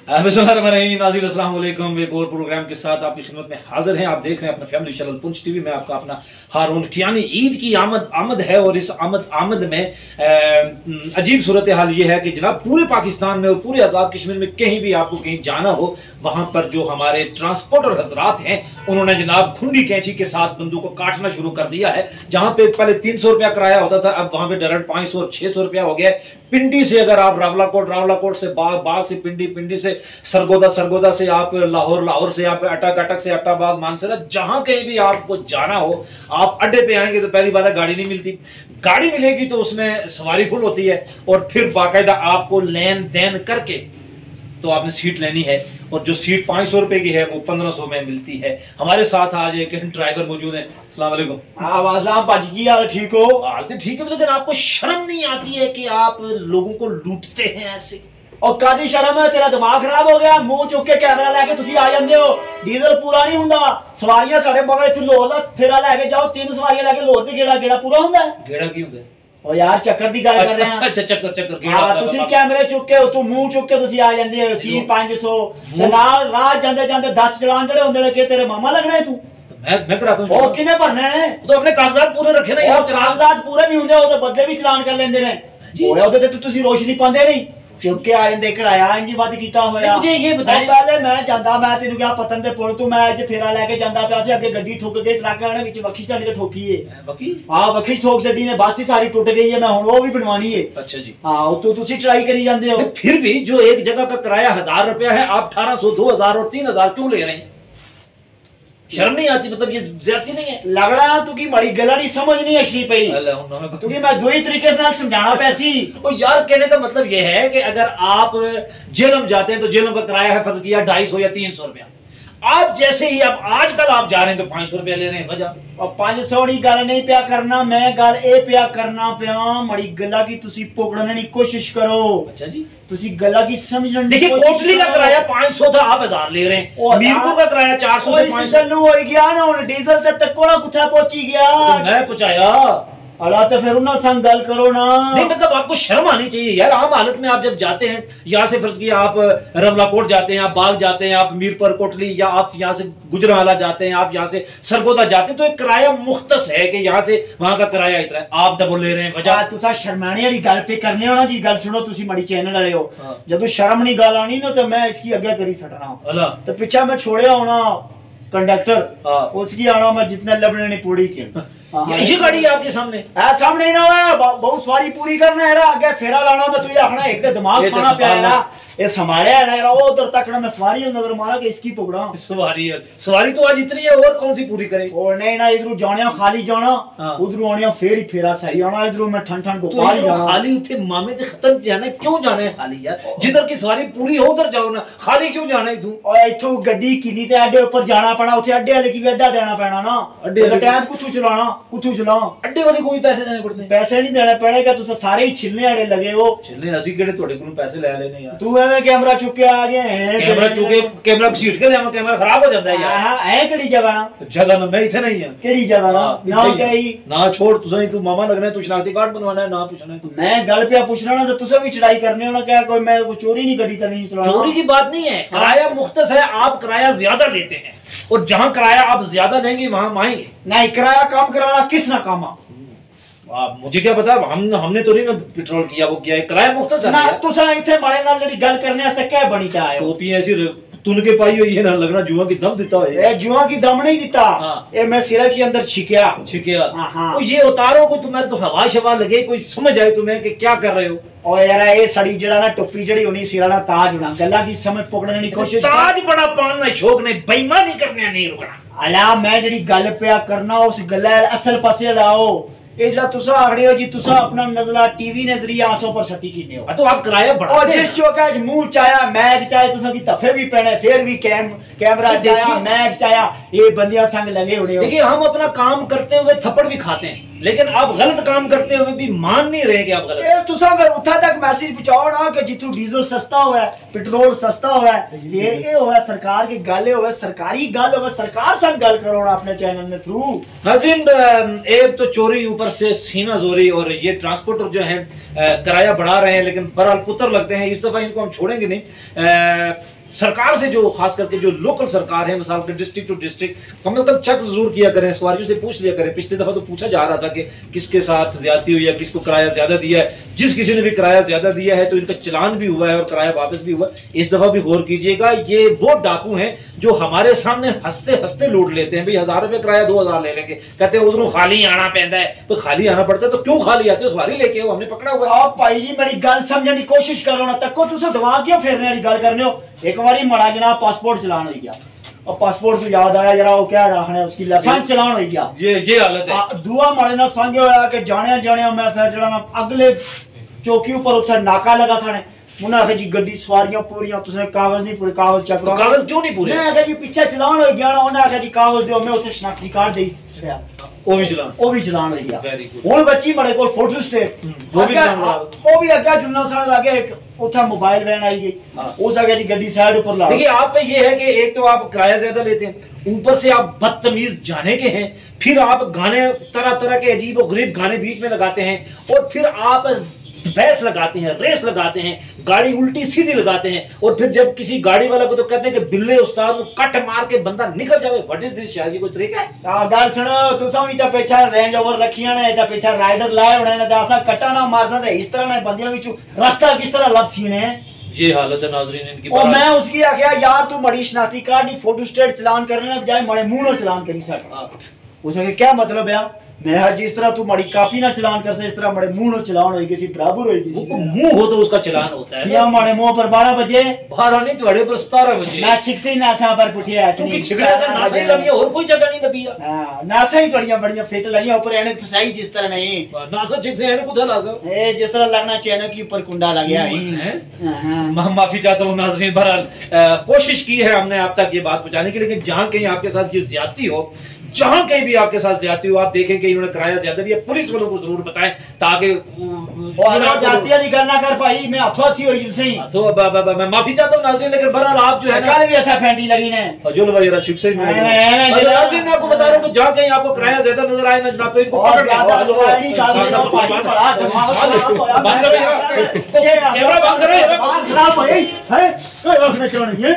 नाज़रीन अस्सलाम वालेकुम। एक और प्रोग्राम के साथ आपकी खिदमत में हाजिर हैं। आप देख रहे हैं अपना फैमिली चैनल पुंछ टीवी में। आपका अपना हारून कियानी। ईद की आमद है और इस आमद में अजीब सूरत हाल ये है कि जनाब पूरे पाकिस्तान में और पूरे आज़ाद कश्मीर में कहीं भी आपको कहीं जाना हो, वहाँ पर जो हमारे ट्रांसपोर्टर हजरात हैं उन्होंने जनाब खुंडी कैंची के साथ बंदों को काटना शुरू कर दिया है। जहाँ पे पहले 300 रुपया किराया होता था, अब वहाँ पे डायरेक्ट 500 और 600 रुपया हो गया है। पिंडी से अगर आप रावलाकोट से बाग से पिंडी से सरगोदा से आप लाहौर से आप अटक से अट्टाबाद मानसरा, जहां कहीं भी आपको जाना हो, आप अड्डे पे आएंगे तो पहली बात है गाड़ी नहीं मिलती। गाड़ी मिलेगी तो उसमें सवारी फुल होती है और फिर बाकायदा आपको लेन देन करके तो आपने सीट लेनी है, और जो सीट 500 रुपए की है वो 1500 में मिलती है। हमारे साथ आज एक ड्राइवर मौजूद है। अस्सलाम वालेकुम। भाजी की हाल ठीक हो? हाल तो ठीक है, लेकिन आपको शर्म नहीं आती है कि आप लोगों को लूटते हैं ऐसे? और कादी शर्म है? तेरा दिमाग खराब हो गया? मुंह चुक के कैमरा लेके तुसी आ जाते हो। डीजल पूरा नहीं हुंदा। सवारियां साडे मगर इत्थे लोर दा फेरा लेके जाओ, 3 सवारियां लेके लोर दी गेड़ा पूरा हुंदा है। गेड़ा की हुंदा है? ओ यार चक्कर दी गल कर रहे हैं। अच्छा चक्कर गेड़ा। हां तुसी कैमरे चुक के तू मुंह चुक के तुसी आ जांदे हो कि 500 ते नाल राह जांदे 10 चलान जड़े हुंदे ने कि तेरे मामा लगना है तू? मैं कराता हूं। ओ किने भरना है? तो अपने कागजात पूरे रखे ना यार। कागजात पूरे नहीं हुंदे, ओ तो बदले भी चलान कर लेंदे ने। ओए ओदे ते तुसी रोशनी पांदे नहीं, चुक के आ जांदे। किराया इंज वध कीता होया। मुझे ये बताएं, पहले मैं जांदा, मैं तेनू क्या पतन दे पुल तू मैं अज फेरा लेके जांदा पिया सी, अगे गड्डी ठुक गई, ट्रक आने विच वखी चढ़ के ठोकी है। वखी? हां वखी ठोक छड्डी ने, बस ही सारी टूट गई है। मैं हुण वो भी बनवानी है। अच्छा जी। हां तो तुसी चढ़ाई करी जांदे हो। फिर भी जो एक जगह का किराया 1000 रुपया है, आप 1800 2000 और 3000 क्यों ले रहे हैं? शर्म नहीं आती? मतलब ये ज्यादती नहीं है? लगड़ा तू की बड़ी गला नहीं समझ नहीं अच्छी पई तू की। मैं दो ही तरीके से समझाना पैसी। ओ यार, कहने का मतलब ये है कि अगर आप जेलम जाते हैं तो जेलम का किराया है फर्ज किया 250 या 300 रुपया। आप जैसे ही अब आजकल आप जा रहे हैं तो 500 रुपया ले रहे हैं वजह। और 500 दी गल नहीं पिया करना, मैं गल ए पिया करना पिया मड़ी गला की तुसी पकड़ने की कोशिश करो। अच्छा जी। तुसी गला की समझने। देखिए कोटली का किराया 500 था, आप 1000 ले रहे हैं। मीरपुर का किराया 400 से 500 हो गया ना। हुन डीजल ते तक ना कुथा पहुंची गया। तो मैं पहुंचाया। अला तो फिर उन्हें संग गल करो ना। नहीं मतलब आपको शर्म आनी चाहिए यार। आम हालत में आप जब जाते हैं, यहाँ से फर्ज किया आप रवलाकोट जाते हैं, आप बाग जाते हैं, आप मीरपुर कोटली, या आप यहाँ से गुजरावाला जाते हैं, आप यहाँ से सरगोदा जाते हैं, तो एक किराया मुख्तस है कि यहाँ से वहां का किराया इतना है। आप डबल ले रहे हैं वजह। तुसा शर्माने वाली गल पे करने हो ना जी। गल सुनो, तुसी मड़ी चैनल वाले हो। जब शर्म नहीं गल आनी ना तो मैं इसकी आगे करी छटना। तो पीछे मैं छोड़े होना कंडक्टर, उसकी आना मैं जितने लबने नहीं पूरी के। ये गाड़ी है आपके सामने? सामने ना है, बहुत सवारी पूरी करना है। आगे फेरा लाना मैं तुझे आखना एक दिमाग खाना प्यारा ये संभाले है। वो उधर तक मैं सवारी नजर मारा कि इसकी पकड़ा। सवारी तो आज इतनी है, और कौन सी पूरी करे? और नहीं ना, इधर जाने खाली जाना, उधर आने फिर ही फेरा सही आना। इधर मैं ठन को खाली जाना। खाली उठे मामे ते खत्म जाना, क्यों जाना है खाली यार? जिधर की सवारी पूरी हो उधर जाओ ना, खाली क्यों जाना है तू? और इथों गड्डी किन्नी ते अड्डे ऊपर जाना पड़ा, उथे अड्डे वाले की भी अड्डा देना पैना ना। अड्डे का टाइम कुथू चलाना, कुथू चला। अड्डे वाले को भी पैसे देने पड़ते हैं? पैसे नहीं देने पड़ेगा, तुसा सारे ही छिलने वाले लगे हो। छिलने असि केड़े तोड़े कोलों पैसे ले लेने यार। तू एवें कैमरा चुक के आ गया है। कैमरा चुके कैमरा घसीट के ले, कैमरा खराब हो जाता है यार। हां है केड़ी जगह ना? जगह ना मैं इथे नहीं है। केड़ी जगह ना गई ना छोड़। तुसा तू मामा लगना है, तू शनाख्ती कार्ड बनवाना है, ना पूछना है तू। मैं गल पे पूछना ना, तो तुसा भी चढ़ाई करने हो ना। क्या कोई मैं चोरी नहीं गड्डी तो नहीं चलाना? चोरी की बात नहीं है, किराया मुख्तस है। आप किराया ज्यादा लेते हैं, और जहां किराया आप ज्यादा लेंगे वहां मांगेंगे। नहीं किराया कम कराना किस ना काम? मुझे क्या पता, हमने तो नहीं ना पेट्रोल किया, वो किया है। किराया मुख्तसर ना तुसा इथे मारे नाल जड़ी गल करने वास्ते क्या बनी ता आयो? टोपी ऐसी तुन के पाई हुई है ना, लगना जुआ की दम देता है। ए जुआ की दम नहीं देता। ए मैं सिरा के अंदर छिकिया। तो ये उतारो को तुम्हारे तो हवा शवा लगे, कोई समझ आए तुम्हें कि क्या कर रहे हो? और यार ये सड़ी जड़ा ना टोपी जड़ी होनी सिरा ना ताज होना। गल्ला की समझ पकड़ने की कोशिश। ताज बड़ा पाना शौक नहीं, बेईमानी करने नहीं रुकना। अला मैं जड़ी गल पे करना उस गल्ला असल पासे लाओ। ए जड़ा तुसा आखड़े हो जी, तुसा अपना नजला टीवी नजरिया आंसों पर सटी कीने हो। तो आप किराया बढ़ा और जिस चौका मुंह चाया मैग चाहे तुसा की तफे भी पहने, फिर भी कैमरा चाया मैग चाया, ये बंदियां संग लगे उड़े हो। देखिए हम अपना काम करते हुए थप्पड़ भी खाते हैं, लेकिन आप गलत काम करते हुए भी मान नहीं रहे कि आप गलत। ए तुसा अगर उठा तक मैसेज पहुंचाओ ना कि जितू डीजल सस्ता हुआ है, पेट्रोल सस्ता हुआ है, फिर ए होया सरकार की गल होवे, सरकारी गल होवे, सरकार संग गल करो ना अपने चैनल में थ्रू। नाज़रीन, एक तो चोरी, ऊपर से सीना जोरी, और ये ट्रांसपोर्टर जो है किराया बढ़ा रहे हैं, लेकिन बहरहाल पुत्र लगते हैं। इस दफा इनको हम छोड़ेंगे नहीं। सरकार से जो खास करके जो लोकल सरकार है, मिसाल के डिस्ट्रिक्ट टू डिस्ट्रिक्ट कम से कम चेक जरूर किया करें, सवारियों से पूछ लिया करें। पिछली दफा तो पूछा जा रहा था कि किसके साथ ज्यादती हुई है, किसको किराया ज्यादा दिया है। जिस किसी ने भी किराया ज्यादा दिया है तो इनका चलान भी हुआ है और किराया वापस भी हुआ। इस दफा भी गौर कीजिएगा, ये वो डाकू हैं जो हमारे सामने हंसते हंसते लूट लेते हैं। भाई 1000 रुपए किराया 2000 ले लेंगे, कहते हैं उधरों खाली आना पैदा है। तो खाली आना पड़ता है तो क्यों खाली आते हो, सवारी लेके हो, हमने पकड़ा हुआ है। आप भाई जी मेरी गल समझने की कोशिश करो ना, तको तुम दिमाग क्यों फेरने वाली गल करने हो। एक बारी मड़ा जनाब पासपोर्ट चलान हो गया और पासपोर्ट को याद आया जरा वो क्या रखना है उसकी लाइसेंस चलान हो गया। ये हालत है। दुआ मड़े ना संगे होया कि जाने जाने मैं फिर जरा ना अगले चौकी ऊपर उधर नाका लगा साने मुन्ना आखे जी गड्डी सवारियां पूरियां तुसने कागज नहीं पूरे, कागज चेक करो। कागज क्यों नहीं पूरे? मैं आखे जी पीछे चलान हो गया ना, उन्हें आखे जी कागज दियो, मैं उधर शनाख्ती कार्ड दे छड़या, वो भी चलान हो गया। Very good. हुन बच्ची बड़े कोल फोटो स्टेट वो भी अगे जुन्ना साल आगे एक उठा मोबाइल वैन आई गई, उस आगे जी गड्डी साइड ऊपर ला। देखिए आप पे ये है कि एक तो आप किराया ज्यादा लेते हैं, ऊपर से आप बदतमीज जाने के हैं, फिर आप गाने तरह तरह के अजीब और गरीब गाने बीच में लगाते हैं, और फिर आप बहस लगाते हैं, रेस लगाते हैं, गाड़ी उल्टी सीधी लगाते हैं, और फिर जब किसी गाड़ी वाला को तो कहते हैं कि बिल्ले उस्ताद को कट मार के बंदा निकल जाए। व्हाट इज दिस शायद, ये कोई तरीका है? गाल सुनो तुसा भी ता पीछे रेंज ओवर रखिया ने, ता पीछे राइडर लाए होने ने, दासा कटा ना मार सकते इस तरह ने बंदियां विचू रास्ता किस तरह लब सीने। ये हालत है नाजरीन इनकी। और मैं उसकी आख्या यार तू बड़ी शनाख्ती कार्ड नी फोटो स्टेट चलान करने ने बजाय मड़े मुंह नो चलान करी सक। उसने क्या मतलब है, मैं जिस तरह तू मड़ी कापी ना चलान कर से इस तरह मड़े मुंह नो चलान होई किसी बराबर होई किसी मुंह हो तो उसका चलान होता है। या मड़े मुंह पर 12 बजे 12 नहीं तुम्हारे पर 17 बजे ना छिकसे नासा पर पुठिया क्योंकि छिकड़ा से नासा ही लगी और कोई जगह नहीं लगी है। हां नासा ही बड़ियां बड़ियां फिट लगी ऊपर एने फसाई जिस तरह नहीं नासा छिक से एने कुछ नासा ए जिस तरह लगना चैनल के ऊपर कुंडा लग गया है। हां माफी चाहता हूं नाज़रीन, बहरहाल कोशिश की है हमने आप तक ये बात पहुंचाने की, लेकिन जहां कहीं आपके साथ ये ज्यादती हो, जहां कहीं भी आपके साथ ज्यादती हो, आप देखें कि इन्होंने किराया ज्यादा दिया, पुलिस वालों को जरूर बताएं ताकि जाती वाली गल ना कर भाई। मैं अथवा थी होई जिनसे ही तो मैं माफी चाहता हूं नाज़रीन, लेकिन बहरहाल आप जो है ना कल भी अथा फैंटी लगी ने फजल भाई जरा ठीक से नाज़रीन मैं आपको बता रहा हूं कि जहां कहीं आपको किराया ज्यादा नजर आए ना जनाब तो इनको पकड़ लो। बंद करो कैमरा, बंद करो। खराब भाई है कोई वक्त नहीं है।